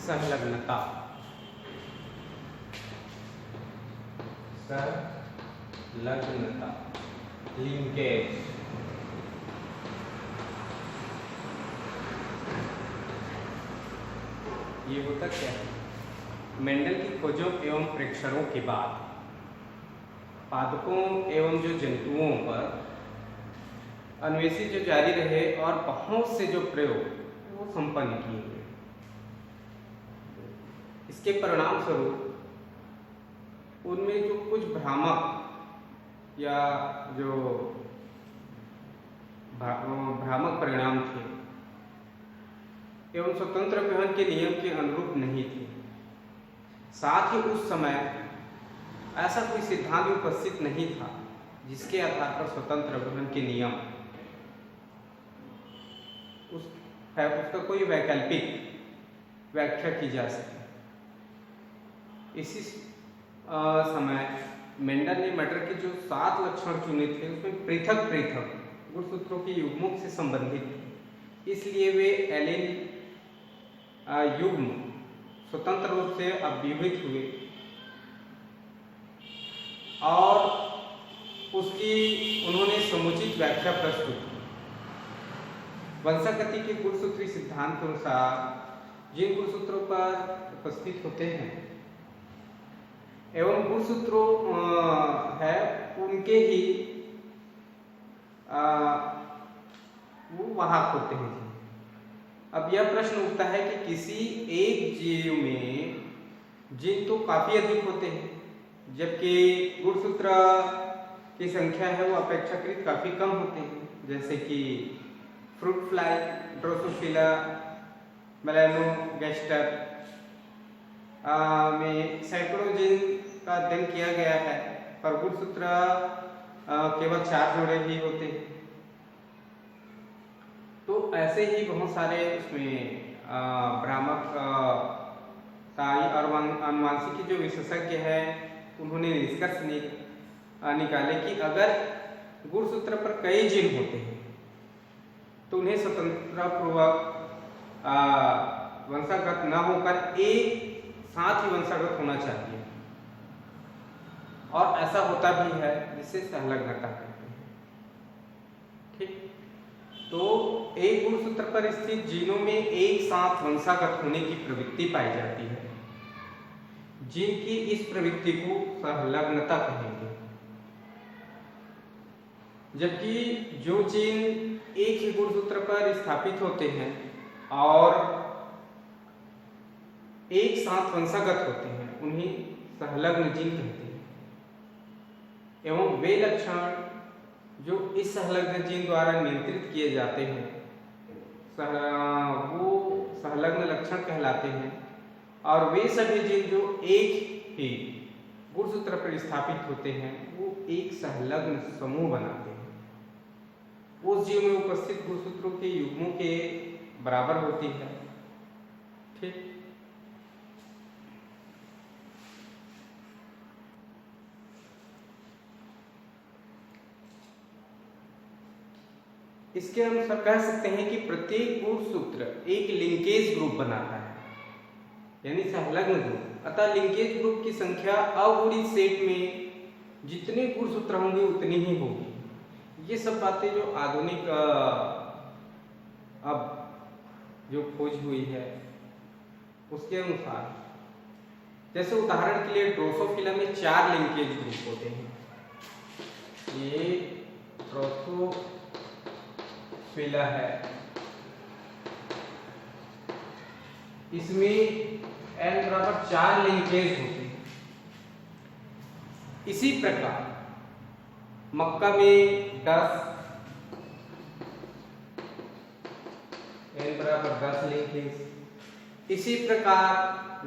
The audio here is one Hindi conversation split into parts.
संलग्नता। संलग्नता, लिंकेज। ये होता क्या है? मेंडल की खोजों एवं प्रेक्षणों के बाद पादपों एवं जो जंतुओं पर अन्वेषी जो जारी रहे और बहुत से जो प्रयोग वो संपन्न किए गए। इसके परिणाम स्वरूप उनमें जो कुछ भ्रामक या जो भ्रामक परिणाम थे एवं स्वतंत्र ग्रहण के नियम के अनुरूप नहीं थे। साथ ही उस समय ऐसा कोई सिद्धांत उपस्थित नहीं था जिसके आधार पर स्वतंत्र ग्रहण के नियम उसका कोई वैकल्पिक व्याख्या की जा सके। इसी समय मेंडल ने मैटर के जो 7 लक्षण चुने थे उसमें पृथक पृथक गुणसूत्रों के युग्मों से संबंधित थे, इसलिए वे एलेन युग्म स्वतंत्र रूप से अव्यवहित हुए और उसकी उन्होंने समुचित व्याख्या प्रस्तुत की। वंशागति के गुणसूत्री सिद्धांत के अनुसार जिन गुणसूत्रों पर उपस्थित होते हैं एवं गुणसूत्रों है उनके ही वो वाहक होते हैं। अब यह प्रश्न उठता है कि किसी एक जीव में जीन तो काफी अधिक होते हैं जबकि गुणसूत्र की संख्या है वो अपेक्षाकृत काफी कम होते हैं, जैसे कि फ्रूट फ्लाई, ड्रोसोफिला, मेलानोगैस्टर में सैकड़ों जीन का अध्ययन किया गया है पर गुणसूत्र केवल 4 जोड़े ही होते हैं। तो ऐसे ही बहुत सारे उसमें भ्रामक और अनुवांशिकी जो विशेषज्ञ है उन्होंने निष्कर्ष निकाले कि अगर गुणसूत्र पर कई जीन होते हैं तो उन्हें स्वतंत्रपूर्वक वंशागत न होकर एक साथ ही वंशागत होना चाहिए और ऐसा होता भी है जिसे संलग्नता कहते हैं। ठीक, तो एक गुणसूत्र पर स्थित जीनों में एक साथ वंशागत होने की प्रवृत्ति पाई जाती है जिनकी इस प्रवृत्ति को संलग्नता कहेंगे। जबकि जो जीन एक ही गुणसूत्र पर स्थापित होते हैं और एक साथ वंशागत होते हैं उन्हें संलग्न जीन कहते हैं एवं वे लक्षण जो इस संलग्न जीन द्वारा नियंत्रित किए जाते हैं वो संलग्न लक्षण कहलाते हैं और वे सभी जीन जो एक ही गुणसूत्र पर स्थापित होते हैं वो एक संलग्न समूह बनाते हैं। उस जीव में उपस्थित गुणसूत्रों के युग्मों के बराबर होती है। ठीक, इसके अनुसार कह सकते हैं कि प्रत्येक गुणसूत्र एक लिंकेज ग्रुप बनाता है यानी संलग्न ग्रुप। अतः लिंकेज ग्रुप की संख्या अगुणित सेट में जितने गुणसूत्र होंगे उतनी ही होगी। ये सब बातें जो आधुनिक अब जो खोज हुई है उसके अनुसार, जैसे उदाहरण के लिए ड्रोसोफिला में 4 लिंकेज ग्रुप होते हैं। ये ड्रोसोफिला है, इसमें n बराबर 4 लिंकेज होते हैं। इसी प्रकार मक्का में 10, n बराबर 10 लिंकेज। इसी प्रकार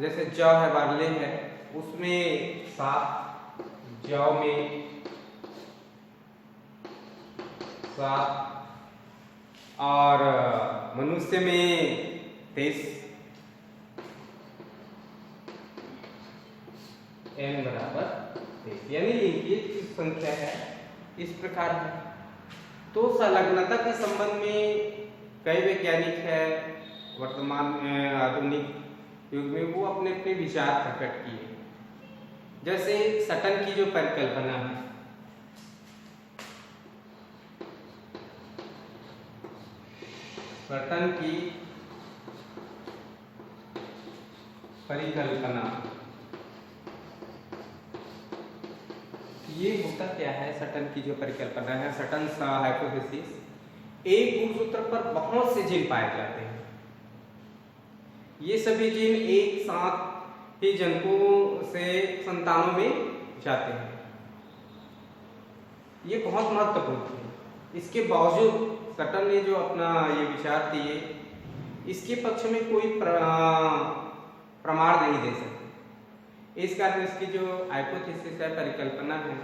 जैसे जौ है, बार्ले है, उसमें 7, जौ में 7 और मनुष्य में 23, n बराबर 23 यानी लिंकेज की संख्या है इस प्रकार है। तो संलग्नता के संबंध में कई वैज्ञानिक है वर्तमान में आधुनिक युग में वो अपने अपने विचार प्रकट किए। जैसे सटन की जो परिकल्पना है, सटन की परिकल्पना, ये होता क्या है? सटन की जो परिकल्पना है, सटन्स हाइपोथेसिस, एक गुणसूत्र पर बहुत से जीन पाए जाते हैं। ये सभी जीन एक साथ ही जनकों से संतानों में जाते हैं। ये बहुत महत्वपूर्ण है। इसके बावजूद सटन ने जो अपना ये विचार दिए, इसके पक्ष में कोई प्रमाण नहीं दे सकते। इस कारण इसकी जो हाइपोथेसिस है, परिकल्पना है,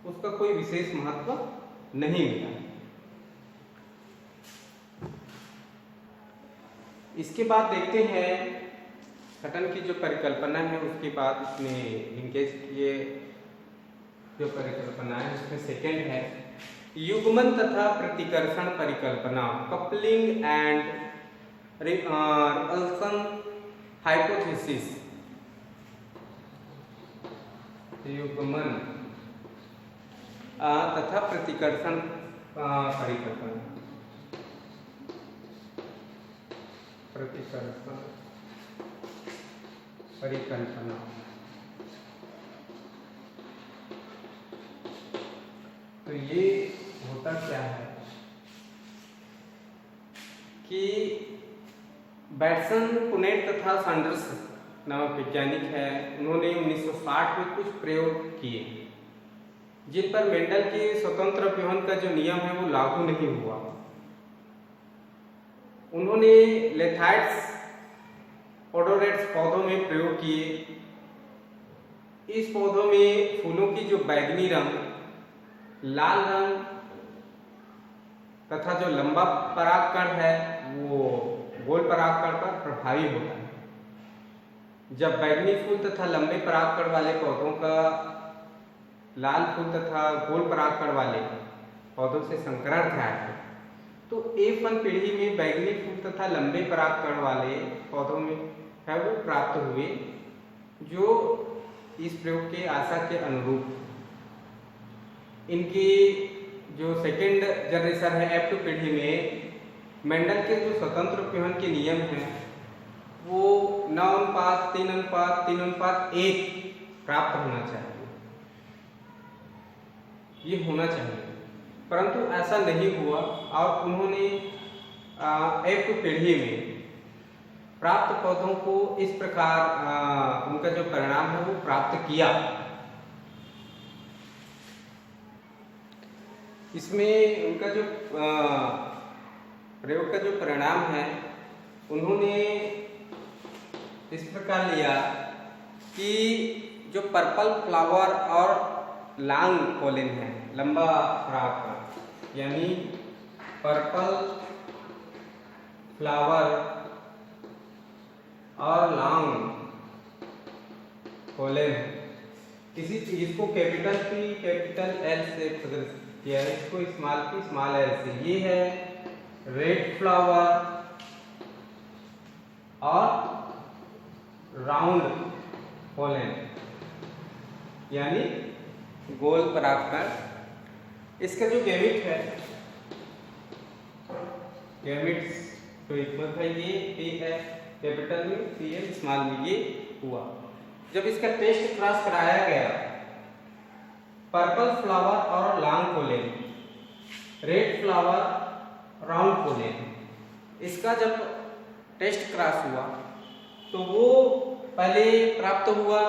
उसका कोई विशेष महत्व नहीं मिला। इसके बाद देखते हैं सटन की जो परिकल्पना है, उसके बाद इसमें लिंकेज ये जो परिकल्पना है उसमें सेकंड है युग्मन तथा प्रतिकर्षण परिकल्पना, कपलिंग एंड रिपल्सन हाइपोथेसिस। युग्मन तथा प्रतिकर्षण परिकल्पना, प्रतिकर्षण परिकल्पना। तो ये होता क्या है कि बैटसन, पुनेट तथा सैंडर्स नामक वैज्ञानिक है, उन्होंने 1960 में कुछ प्रयोग किए जिन पर मेंडल के स्वतंत्र व्यूहन का जो नियम है वो लागू नहीं हुआ। उन्होंने लेथाइट्स, ओडोरेट्स पौधों में प्रयोग किए। इस पौधों में फूलों की जो बैंगनी रंग, लाल रंग तथा जो लंबा परागकण है वो गोल परागकण पर प्रभावी होता है। जब बैंगनी फूल तथा लंबे परागकण वाले पौधों का लाल फूल तथा गोल परागकण वाले पौधों से संकरण था, तो F1 पीढ़ी में बैंगनी फूल तथा लंबे परागकण वाले पौधों में है वो प्राप्त हुए, जो इस प्रयोग के आशा के अनुरूप। इनकी जो सेकेंड जनरेशन है F2 पीढ़ी में मेंडल के जो स्वतंत्र व्यूहन के नियम हैं वो 9:3:3:1 प्राप्त होना चाहिए, ये होना चाहिए, परंतु ऐसा नहीं हुआ और उन्होंने F2 पीढ़ी में प्राप्त पौधों को इस प्रकार उनका जो परिणाम है वो प्राप्त किया। इसमें उनका जो प्रयोग का जो परिणाम है उन्होंने इस प्रकार लिया कि जो पर्पल फ्लावर और लॉन्ग पोलन है, लंबा परागकण, यानी पर्पल फ्लावर और लॉन्ग पोलन, किसी चीज को कैपिटल P कैपिटल L से प्रदर्शित किया है, इसको स्मॉल p स्मॉल l से। ये है रेड फ्लावर और राउंड पोलन, यानी गोल परागकण। इसका जो गैमेट है, गैमेट्स तो इक्वल है, ये P है कैपिटल में, Pl स्मॉल में, ये हुआ। जब इसका टेस्ट क्रॉस कराया गया पर्पल फ्लावर और long pollen, red flower round pollen, इसका जब टेस्ट क्रॉस हुआ तो वो पहले प्राप्त हुआ,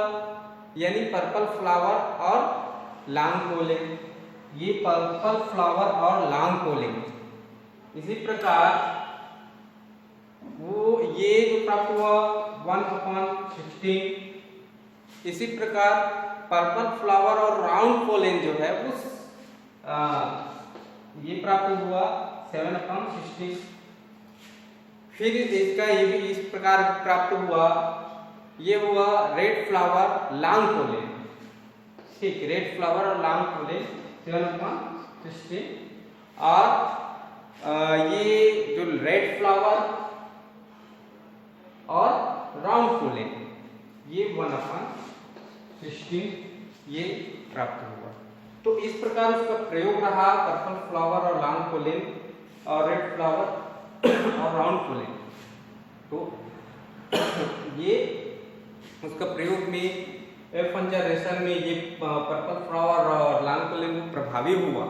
यानी पर्पल फ्लावर और लॉन्ग पोलन, ये पर्पल फ्लावर और लॉन्ग पोलन। इसी प्रकार वो ये जो प्राप्त हुआ 1/16, इसी प्रकार पर्पल फ्लावर और राउंड पोलन जो है उस ये प्राप्त हुआ 7/16। फिर इसका ये भी इस प्रकार प्राप्त हुआ, ये हुआ रेड फ्लावर लॉन्ग पोलन, ठीक, रेड फ्लावर और लॉन्ग पोलन 7/16। और ये जो रेड फ्लावर और राउंड 1/16 ये प्राप्त हुआ। तो इस प्रकार उसका प्रयोग रहा पर्पल फ्लावर और लॉन्ग पोलेन और रेड फ्लावर और राउंड पोलेन। तो ये उसका प्रयोग में F1 जनरेशन में ये पर्पल फ्लावर और लॉन्ग पोलेन प्रभावी हुआ।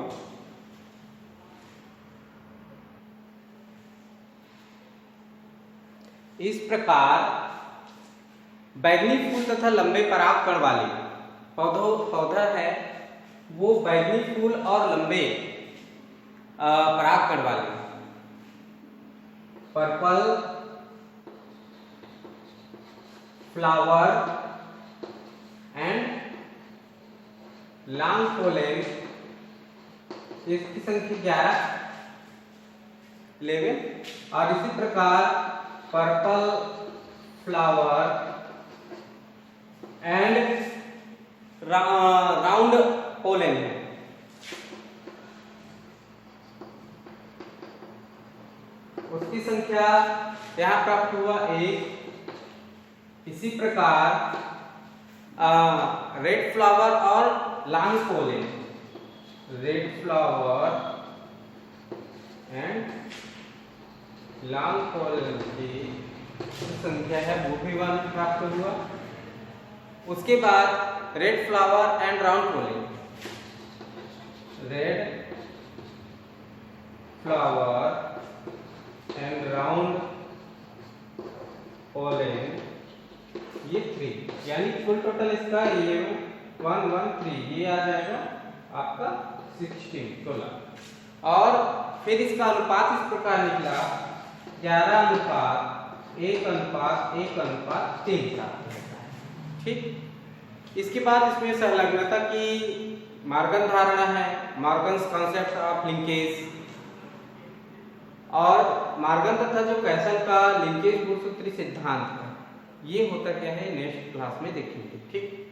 इस प्रकार बैंगनी फूल तथा लंबे परागकण वाले पौधा है वो बैंगनी फूल और लंबे परागकण वाले purple flower and long pollen इसकी संख्या 11 और इसी प्रकार purple flower and round pollen है। उसकी संख्या यहाँ प्राप्त हुआ 1। इसी प्रकार रेड फ्लावर और long pollen, red flower and long pollen की संख्या है वो भी 1 प्राप्त हुआ। उसके बाद red flower and round pollen, red flower and round pollen ये 3, यानी कुल टोटल इसका 113 ये आ जाएगा आपका 16। और फिर इसका अनुपात इस प्रकार निकला 11:1:1:3 का। ठीक, इसके बाद इसमें संलग्नता की मार्गन धारणा है, मार्गन्स कॉन्सेप्ट ऑफ लिंकेज, और मार्गन तथा जो कैसल का लिंकेज गुणसूत्री सिद्धांत है ये होता क्या है नेक्स्ट क्लास में देखेंगे। ठीक।